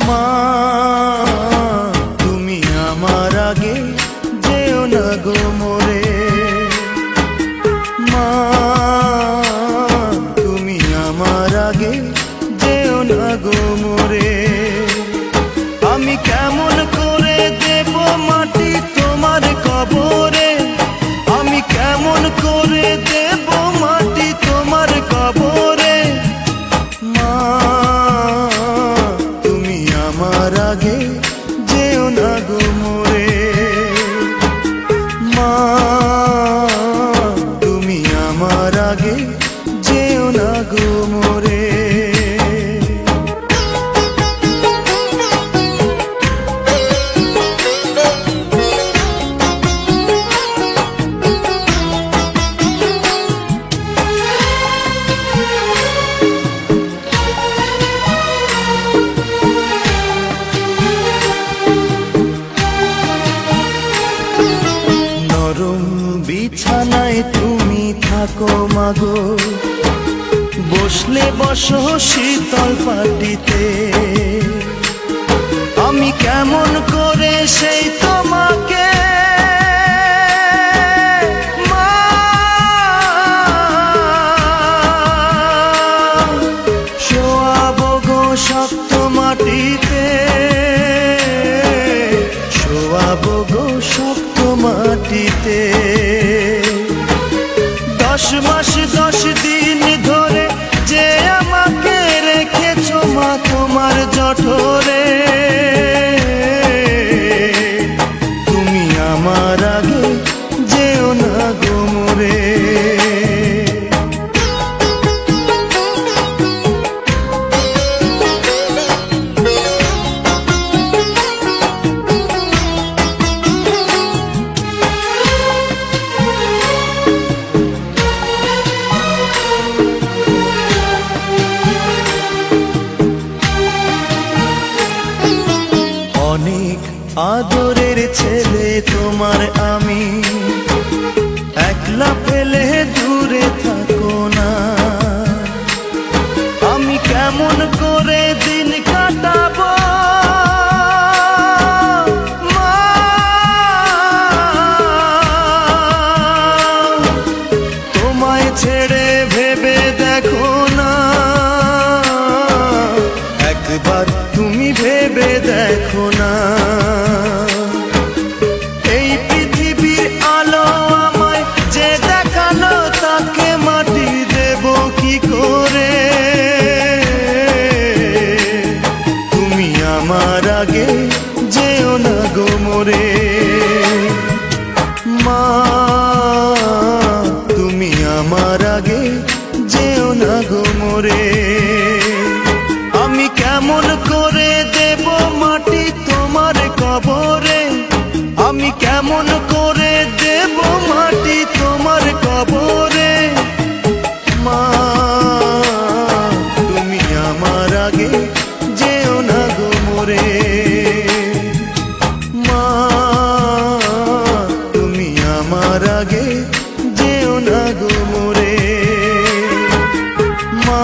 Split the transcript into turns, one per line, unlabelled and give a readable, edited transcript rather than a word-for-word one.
মা তুমি আমার আগে যেও না গো মোরে, মা তুমি আমার আগে যেও না গো মোরে। আমি কেমন করে দেব মাটি তোমার কবরে, আমি কেমন করে দেব মাটি তোমার কবরে। মা তুমি আমার আগে যেও না গো মোরে, মা তুমি আমার আগে যেও না গো মোরে। নরম বিছানায় তুমি থাকো মাগো, বসলে বসো শীতল পাটিতে। আমি কেমন করে সেই তোমাকে মা শোয়াবো গো শক্ত মাটিতে, শোয়াবো গো শক্ত মাটিতে। 10 মাস 10 দিন ধরে যে আমাকে রেখেছো মা তোমার জঠরে, তুমি আমার আগে যেও না গো মোরে। অনেক আদরের ছেলে তোমার আমি, একলা ফেলে দূরে থাকো না। আমি কেমন করে দিন কাটাবো মা, তোমায় ছেড়ে ভেবে দেখো না, একবার তুমি ভেবে দেখো না। এই পৃথিবীর আলো আমায় যে দেখালো, তাকে মাটি দেব কি করে। তুমি আমার আগে যেও না গো মোরে, মা তুমি আমার আগে যেও না গো মোরে। আমি কেমন করে দেব মাটি তোমার কবরে, আমি কেমন করে দেব মাটি তোমার কবরে। মা তুমি আমার আগে যেও না গো মোরে, মা তুমি আমার আগে যেও না গো মোরে, মা।